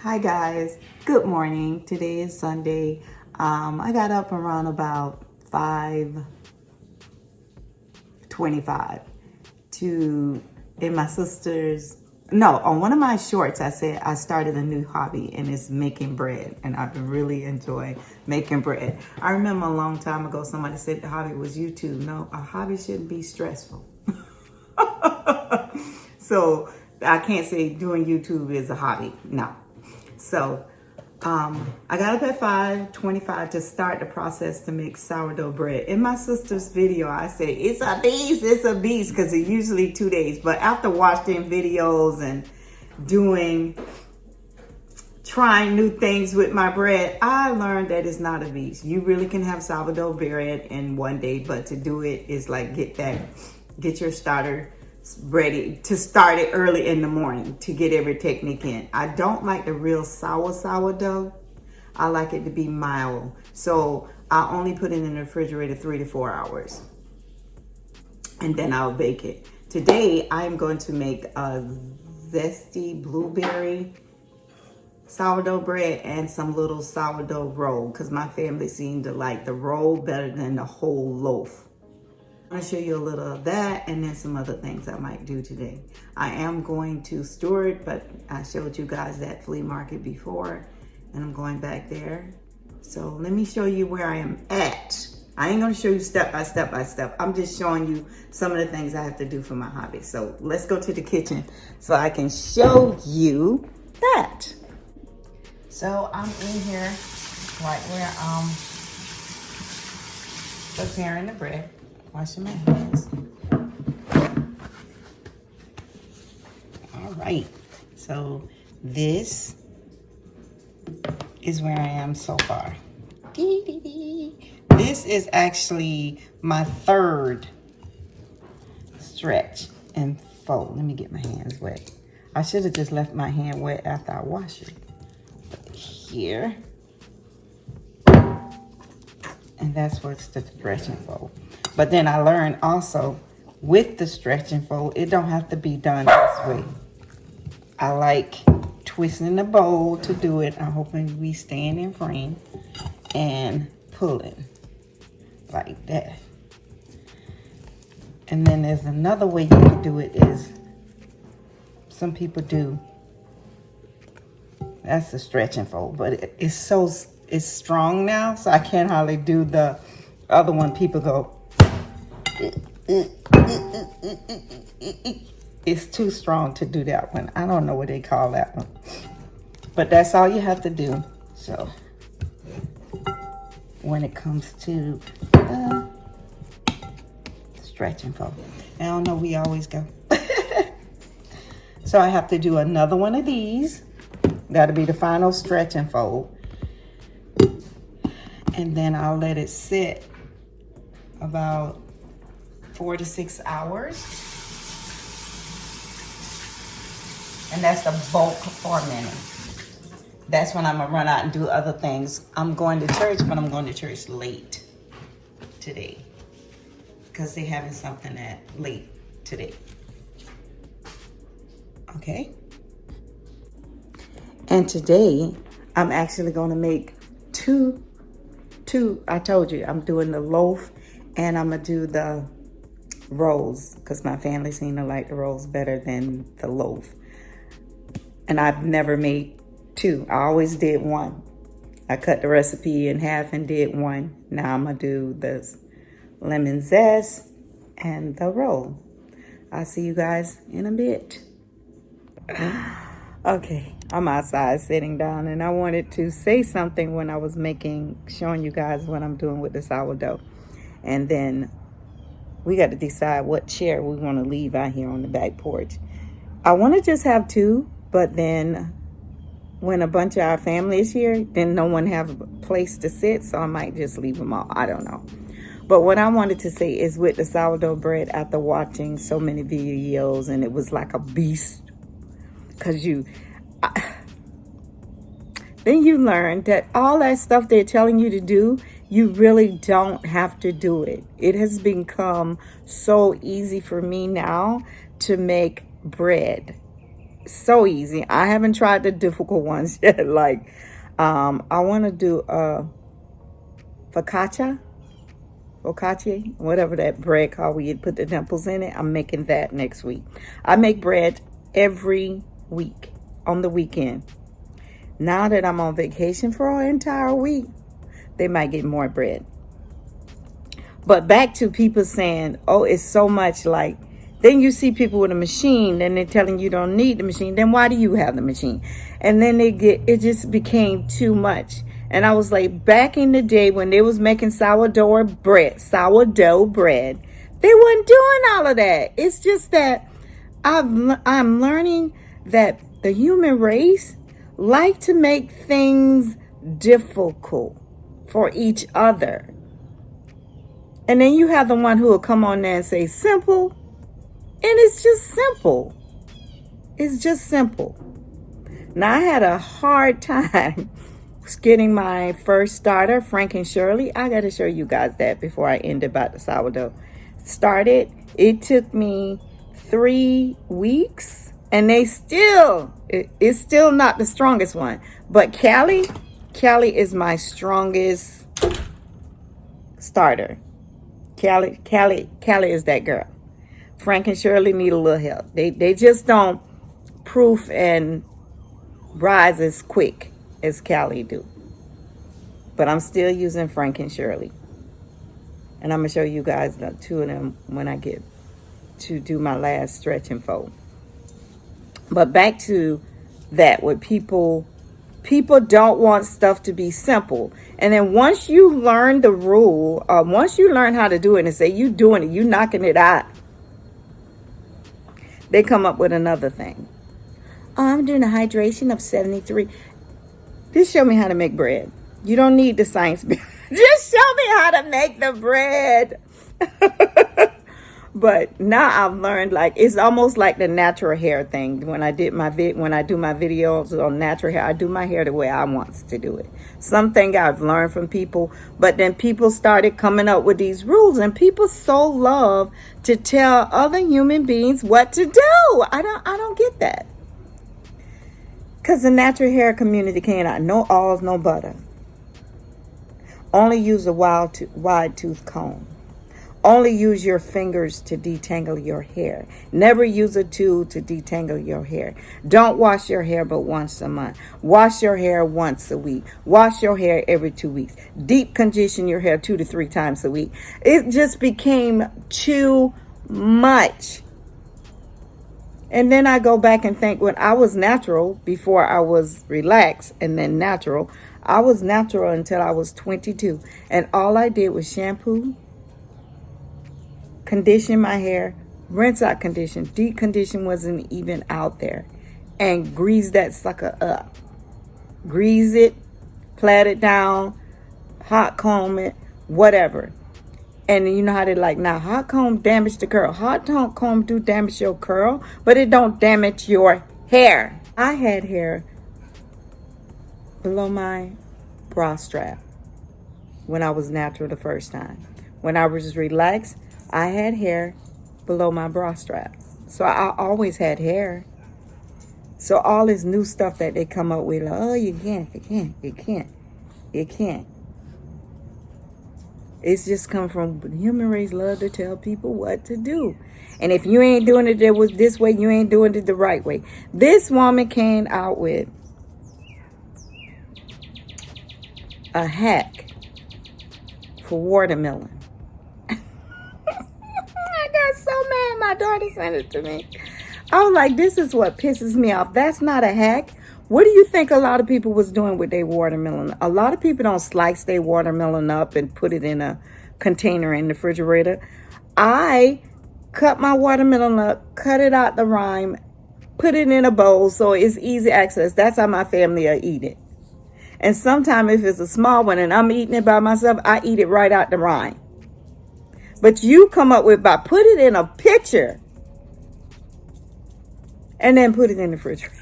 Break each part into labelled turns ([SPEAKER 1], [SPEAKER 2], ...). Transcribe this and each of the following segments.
[SPEAKER 1] Hi guys, good morning. Today is Sunday. I got up around about 5:25 to, in my sister's, no, on one of my shorts I said I started a new hobby and it's making bread, and I've been really enjoying making bread. I remember a long time ago somebody said the hobby was YouTube. No, a hobby shouldn't be stressful. So I can't say doing YouTube is a hobby, no. So I got up at 5:25 to start the process to make sourdough bread. In my sister's video, I said, it's a beast, because it's usually 2 days. But after watching videos and trying new things with my bread, I learned that it's not a beast. You really can have sourdough bread in 1 day, but to do it is like get your starter ready to start it early in the morning to get every technique in. I don't like the real sourdough. I like it to be mild. So I only put it in the refrigerator 3 to 4 hours. And then I'll bake it. Today, I'm going to make a zesty blueberry sourdough bread and some little sourdough roll, because my family seemed to like the roll better than the whole loaf. I'll show you a little of that and then some other things I might do today. I am going to Stewart, but I showed you guys that flea market before, and I'm going back there. So let me show you where I am at. I ain't gonna show you step by step by step. I'm just showing you some of the things I have to do for my hobby. So let's go to the kitchen so I can show you that. So I'm in here right where I'm preparing the bread. Washing my hands. All right, so this is where I am so far. This is actually my third stretch and fold. Let me get my hands wet. I should have just left my hand wet after I wash it. But here, and that's what's the stretch and fold. But then I learned also with the stretch and fold, it don't have to be done this way. I like twisting the bowl to do it. I'm hoping we stand in frame and pulling like that. And then there's another way you can do it is, some people do, that's the stretch and fold, but it's strong now, so I can't hardly do the other one. People go, it's too strong to do that one. I don't know what they call that one, but that's all you have to do. So when it comes to stretch and fold, I don't know, we always go. So I have to do another one of these. That'll be the final stretch and fold. And then I'll let it sit about 4 to 6 hours. And that's the bulk for a minute. That's when I'm gonna run out and do other things. I'm going to church, but I'm going to church late today, because they're having something at late today. Okay. And today, I'm actually gonna make two, I told you, I'm doing the loaf and I'm gonna do the rolls, because my family seem to like the rolls better than the loaf. And I've never made two. I always did one. I cut the recipe in half and did one. Now I'm gonna do the lemon zest and the roll. I'll see you guys in a bit. Okay, I'm outside sitting down, and I wanted to say something when I was showing you guys what I'm doing with the sourdough. And then we got to decide what chair we want to leave out here on the back porch. I want to just have two, but then when a bunch of our family is here, then no one have a place to sit, so I might just leave them all. I don't know. But what I wanted to say is, with the sourdough bread, after watching so many videos, and it was like a beast, because then you learn that all that stuff they're telling you to do, you really don't have to do it. It has become so easy for me now to make bread. so easy. I haven't tried the difficult ones yet. Like, I want to do focaccia, whatever that bread called where you put the dimples in it. I'm making that next week. I make bread every week on the weekend. Now that I'm on vacation for an entire week, they might get more bread. But back to people saying, oh, it's so much, like, then you see people with a machine and they're telling you don't need the machine. Then why do you have the machine? And then it just became too much. And I was like, back in the day when they was making sourdough bread, they weren't doing all of that. It's just that I'm learning that the human race like to make things difficult for each other. And then you have the one who will come on there and say simple. And it's just simple. It's just simple. Now, I had a hard time getting my first starter, Frank and Shirley. I got to show you guys that before I end about the sourdough. Started. It took me 3 weeks. And it's still not the strongest one. But Callie is my strongest starter. Callie is that girl. Frank and Shirley need a little help. They just don't proof and rise as quick as Callie do. But I'm still using Frank and Shirley. And I'm going to show you guys the two of them when I get to do my last stretch and fold. But back to that, with people don't want stuff to be simple. And then once you learn the rule, once you learn how to do it and say you doing it, you knocking it out, they come up with another thing. Oh, I'm doing a hydration of 73. Just show me how to make bread. You don't need the science. Just show me how to make the bread. But now I've learned, like, it's almost like the natural hair thing. When I do my videos on natural hair, I do my hair the way I want to do it. Something I've learned from people, but then people started coming up with these rules, and people so love to tell other human beings what to do. I don't get that. Because the natural hair community cannot. No oils, no butter. Only use a wide tooth comb. Only use your fingers to detangle your hair. Never use a tool to detangle your hair. Don't wash your hair but once a month. Wash your hair once a week. Wash your hair every 2 weeks. Deep condition your hair 2 to 3 times a week. It just became too much. And then I go back and think, when I was natural, before I was relaxed and then natural, I was natural until I was 22. And all I did was shampoo, condition my hair, rinse out, condition. Deep condition wasn't even out there. And grease that sucker up. Grease it, plait it down, hot comb it, whatever. And you know how they like, now hot comb damage the curl. Hot comb do damage your curl, but it don't damage your hair. I had hair below my bra strap when I was natural the first time. When I was relaxed, I had hair below my bra strap. So I always had hair. So all this new stuff that they come up with, like, oh, you can't. It's just come from the human race love to tell people what to do. And if you ain't doing it this way, you ain't doing it the right way. This woman came out with a hack for watermelon. I got so mad. My daughter sent it to me. I was like, this is what pisses me off. That's not a hack. What do you think a lot of people was doing with their watermelon? A lot of people don't slice their watermelon up and put it in a container in the refrigerator. I cut my watermelon up, cut it out the rind, put it in a bowl so it's easy access. That's how my family will eat it. And sometimes if it's a small one and I'm eating it by myself, I eat it right out the rind. But you come up with, put it in a pitcher and then put it in the refrigerator.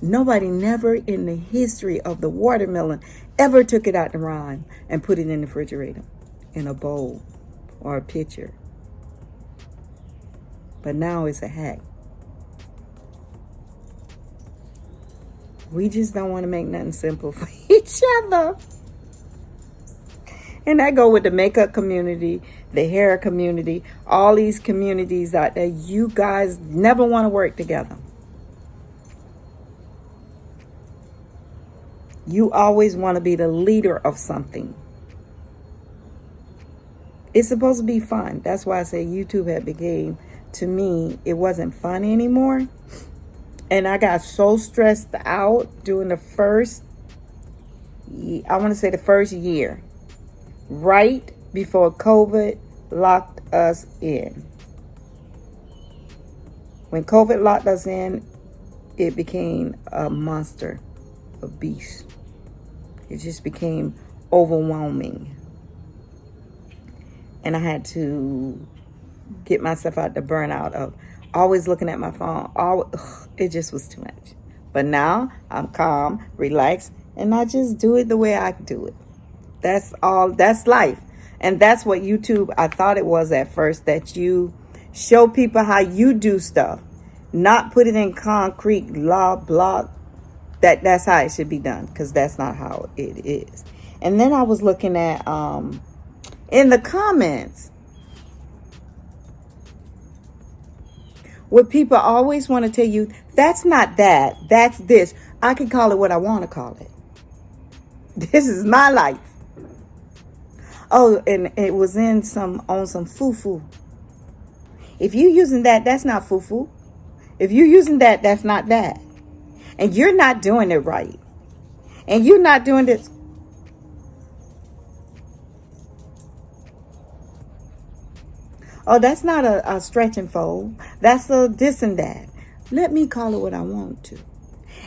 [SPEAKER 1] Nobody never in the history of the watermelon ever took it out the rind and put it in the refrigerator in a bowl or a pitcher. But now it's a hack. We just don't want to make nothing simple for each other. And that go with the makeup community, the hair community, all these communities out there. You guys never want to work together. You always want to be the leader of something. It's supposed to be fun. That's why I say YouTube had became, to me, it wasn't fun anymore. And I got so stressed out during the first, I want to say the first year, right before COVID locked us in. When COVID locked us in, it became a monster, a beast. It just became overwhelming. And I had to get myself out the burnout of always looking at my phone. It just was too much. But now I'm calm, relaxed, and I just do it the way I do it. That's all. That's life. And that's what YouTube, I thought it was at first, that you show people how you do stuff, not put it in concrete, blah. That's how it should be done, because that's not how it is. And then I was looking at in the comments, where people always want to tell you, that's not that, that's this. I can call it what I want to call it. This is my life. Oh, and it was on some foo-foo. If you're using that, that's not foo-foo. If you're using that, that's not that. And you're not doing it right. And you're not doing this. Oh, that's not a stretch and fold. That's a this and that. Let me call it what I want to.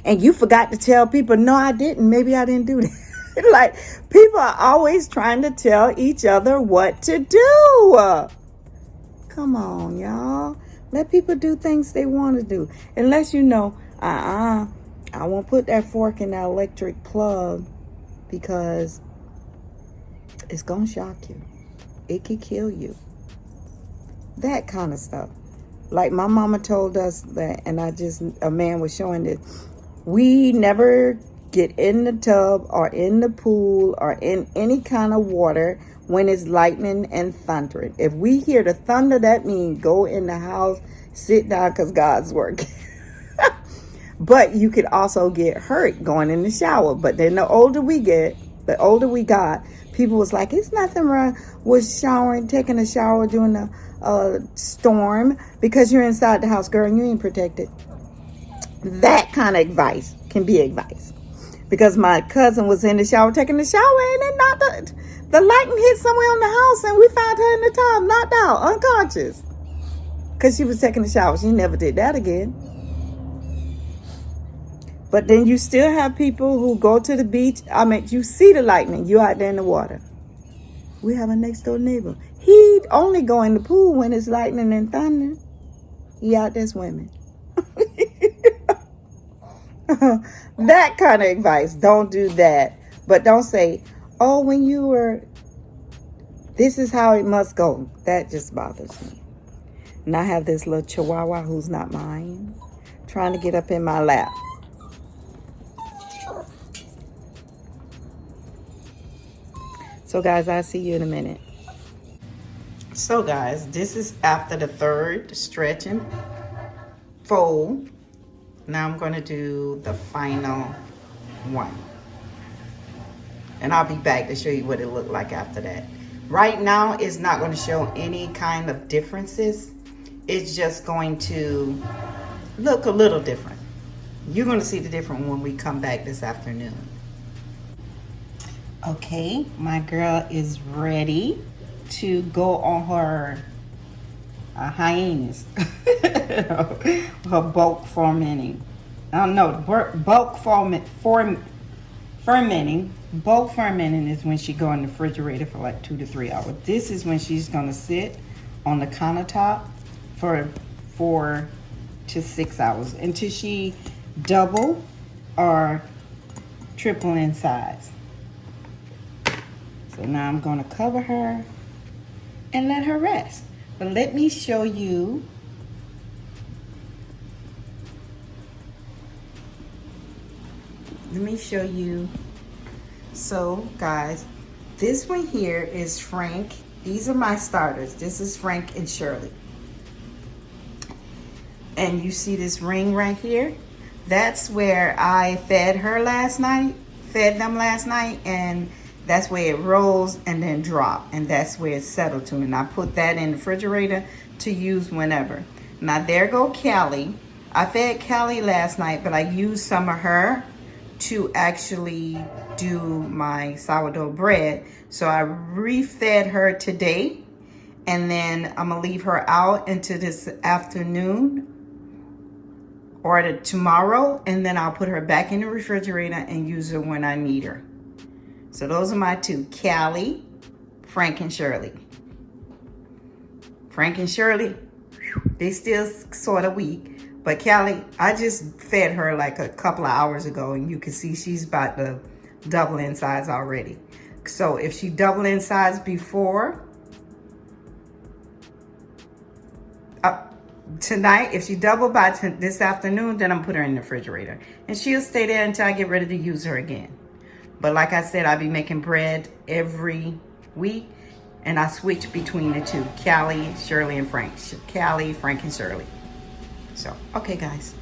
[SPEAKER 1] And you forgot to tell people, no, I didn't. Maybe I didn't do that. Like, people are always trying to tell each other what to do. Come on, y'all. Let people do things they want to do. Unless you know, I won't put that fork in that electric plug because it's going to shock you. It could kill you. That kind of stuff. Like my mama told us that, and a man was showing this. We never get in the tub or in the pool or in any kind of water when it's lightning and thundering. If we hear the thunder, that means go in the house, sit down, because God's working. But you could also get hurt going in the shower. But then the older we got, people was like, it's nothing wrong with taking a shower during a storm because you're inside the house, girl, and you ain't protected. That kind of advice can be advice. Because my cousin was in the shower, taking a shower, and then the lightning hit somewhere on the house, and we found her in the tub, knocked out, unconscious. Because she was taking a shower. She never did that again. But then you still have people who go to the beach. I mean, you see the lightning. You out there in the water. We have a next door neighbor. He only go in the pool when it's lightning and thunder. He out there swimming. That kind of advice. Don't do that. But don't say, oh, when you were, this is how it must go. That just bothers me. And I have this little chihuahua who's not mine, trying to get up in my lap. So guys, I'll see you in a minute. So guys, this is after the third stretch and fold. Now I'm going to do the final one. And I'll be back to show you what it looked like after that. Right now, it's not going to show any kind of differences. It's just going to look a little different. You're going to see the difference when we come back this afternoon. Okay, my girl is ready to go on her hiatus. Her bulk fermenting. I don't know, bulk fermenting. Bulk fermenting is when she go in the refrigerator for like 2 to 3 hours. This is when she's gonna sit on the countertop for 4 to 6 hours until she double or triple in size. So now I'm gonna cover her and let her rest. But let me show you . let me show you. So guys, this one here is Frank. These are my starters. This is Frank and Shirley. And you see this ring right here? That's where I fed them last night, and that's where it rolls and then drop, and that's where it's settled to. And I put that in the refrigerator to use whenever. Now there go Callie. I fed Callie last night, but I used some of her to actually do my sourdough bread. So I refed her today, and then I'm gonna leave her out into this afternoon or tomorrow, and then I'll put her back in the refrigerator and use her when I need her. So those are my two, Callie, Frank and Shirley. Frank and Shirley, they still sort of weak. But Callie, I just fed her like a couple of hours ago, and you can see she's about to double in size already. So if she doubled in size before, tonight, if she doubled by this afternoon, then I'm put her in the refrigerator. And she'll stay there until I get ready to use her again. But like I said, I'll be making bread every week, and I switch between the two, Callie, Shirley, and Frank. Callie, Frank, and Shirley. So, okay, guys.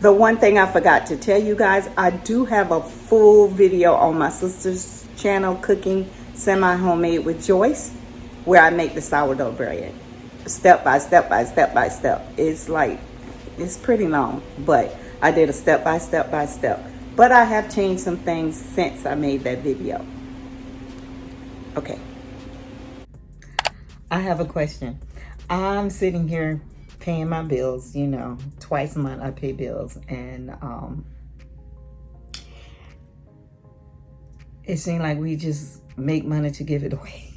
[SPEAKER 1] The one thing I forgot to tell you guys, I do have a full video on my sister's channel, Cooking Semi-Homemade with Joyce, where I make the sourdough bread. Step by step by step by step. It's pretty long, but I did a step by step by step. But I have changed some things since I made that video. Okay. I have a question. I'm sitting here paying my bills, you know, twice a month I pay bills, and it seems like we just make money to give it away.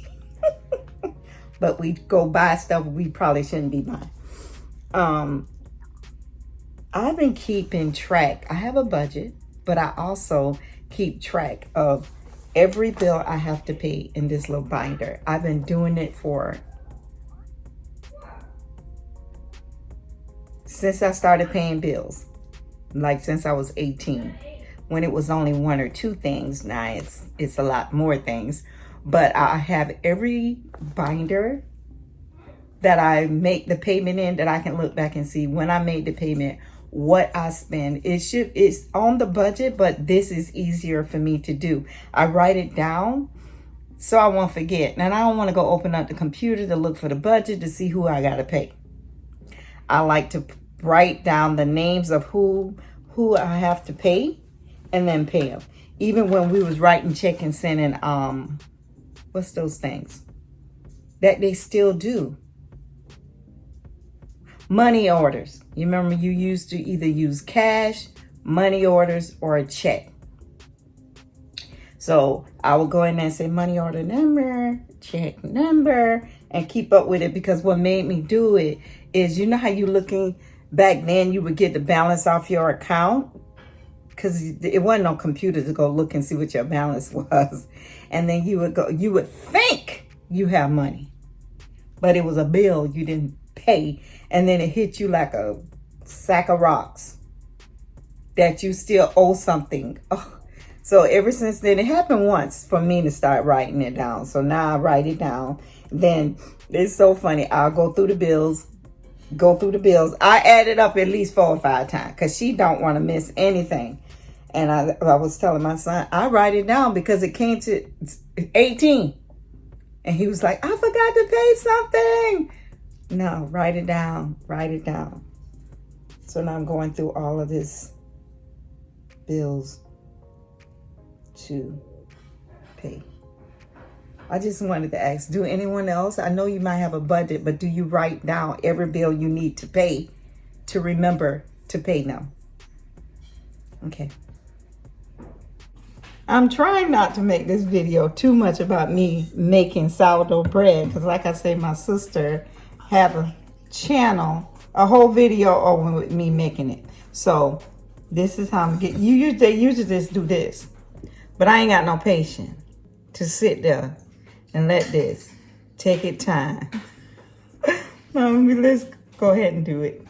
[SPEAKER 1] But we go buy stuff we probably shouldn't be buying. I've been keeping track. I have a budget, but I also keep track of every bill I have to pay in this little binder. I've been doing it since I started paying bills, like since I was 18, when it was only one or two things. Now it's a lot more things, but I have every binder that I make the payment in, that I can look back and see when I made the payment, what I spend. It's on the budget, but this is easier for me to do. I write it down so I won't forget. And I don't want to go open up the computer to look for the budget to see who I got to pay. I like to write down the names of who I have to pay, and then pay them. Even when we was writing check and sending, what's those things that they still do? Money orders. You remember you used to either use cash, money orders, or a check. So I would go in there and say money order number, check number, and keep up with it, because what made me do it is, you know how you looking back then, you would get the balance off your account, because it wasn't no computer to go look and see what your balance was. And then you would think you have money, but it was a bill you didn't pay. And then it hit you like a sack of rocks that you still owe something. Oh. So ever since then, it happened once for me to start writing it down. So now I write it down. Then it's so funny. I'll go through the bills. I added up at least 4 or 5 times, because she don't want to miss anything. And I was telling my son, I write it down because it came to 18. And he was like, I forgot to pay something. No, write it down. So now I'm going through all of this bills to pay. I just wanted to ask, do anyone else? I know you might have a budget, but do you write down every bill you need to pay to remember to pay them? Okay. I'm trying not to make this video too much about me making sourdough bread, because like I say, my sister have a channel, a whole video over with me making it. So this is how I'm getting, they usually just do this, but I ain't got no patience to sit there and let this take its time. Let's go ahead and do it.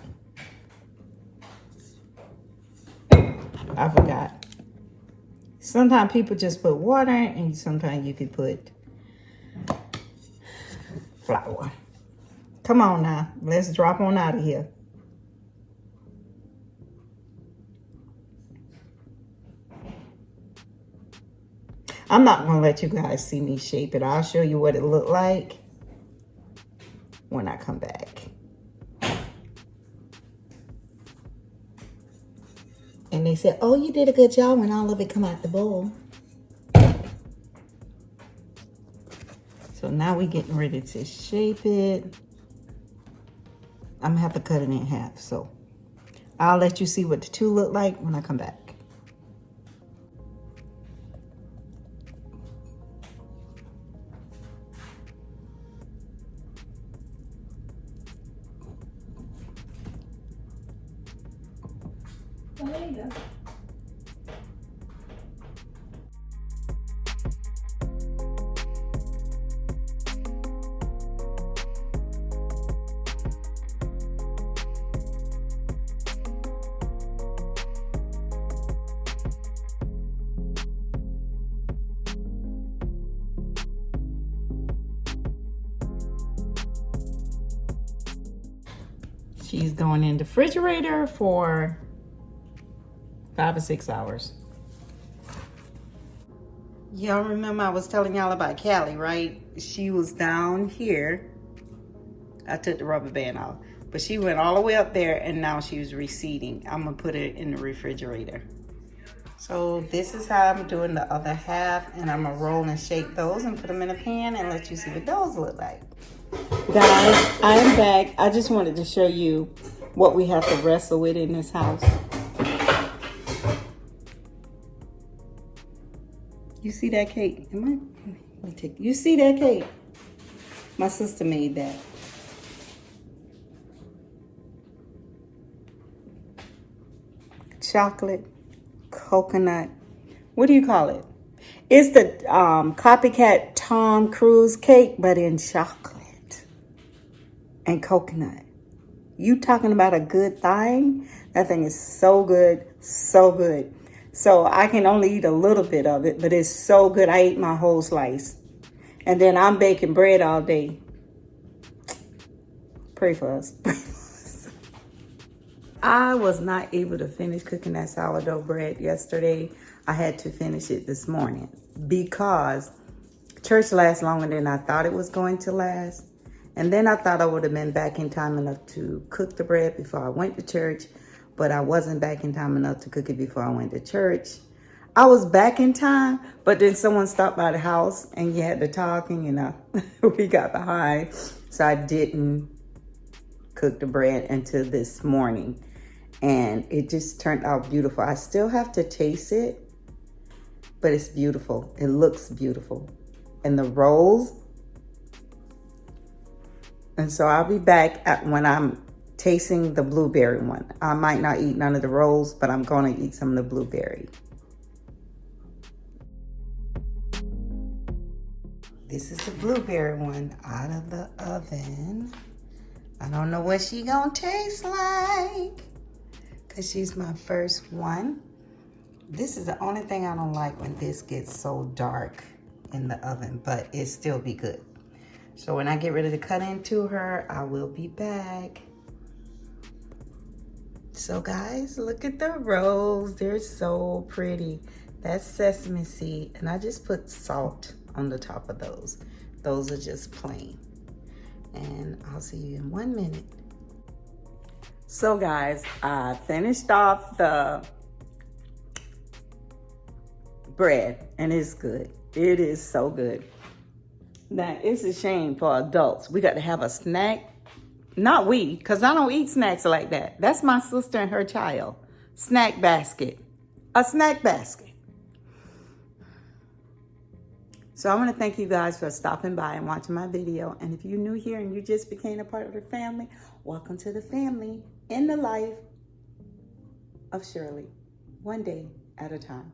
[SPEAKER 1] I forgot. Sometimes people just put water and sometimes you could put flour. Come on now, let's drop on out of here. I'm not gonna let you guys see me shape it. I'll show you what it looked like when I come back. And they said, oh, you did a good job when all of it come out the bowl. So now we're getting ready to shape it. I'm gonna have to cut it in half. So I'll let you see what the two look like when I come back.
[SPEAKER 2] Well, there you go.
[SPEAKER 1] She's going in the refrigerator for 5 or 6 hours. Y'all remember I was telling y'all about Callie, right? She was down here. I took the rubber band off, but she went all the way up there and now she was receding. I'm gonna put it in the refrigerator. So this is how I'm doing the other half, and I'm gonna roll and shake those and put them in a pan and let you see what those look like. Guys, I'm back. I just wanted to show you what we have to wrestle with in this house. You see that cake? Let me take. You see that cake? My sister made that. Chocolate, coconut. What do you call it? It's the copycat Tom Cruise cake, but in chocolate and coconut. You talking about a good thing? That thing is so good, so good. So I can only eat a little bit of it, but it's so good. I ate my whole slice. And then I'm baking bread all day. Pray for us. I was not able to finish cooking that sourdough bread yesterday. I had to finish it this morning because church lasts longer than I thought it was going to last. And then I thought I would have been back in time enough to cook the bread before I went to church, but I wasn't back in time enough to cook it before I went to church. I was back in time, but then someone stopped by the house and you had to talk and, you know, we got behind. So I didn't cook the bread until this morning. And it just turned out beautiful. I still have to taste it, but it's beautiful. It looks beautiful. And the rolls. And so I'll be back when I'm tasting the blueberry one. I might not eat none of the rolls, but I'm going to eat some of the blueberry. This is the blueberry one out of the oven. I don't know what she gonna taste like because she's my first one. This is the only thing I don't like when this gets so dark in the oven, but it still be good. So when I get ready to cut into her, I will be back. So guys, look at the rolls. They're so pretty. That's sesame seed, and I just put salt on the top of those. Those are just plain. And I'll see you in 1 minute. So guys, I finished off the bread, and it's good. It is so good. Now, it's a shame for adults. We got to have a snack. Not we, because I don't eat snacks like that. That's my sister and her child. Snack basket. A snack basket. So I want to thank you guys for stopping by and watching my video. And if you're new here and you just became a part of the family, welcome to the family in the life of Shirley. One day at a time.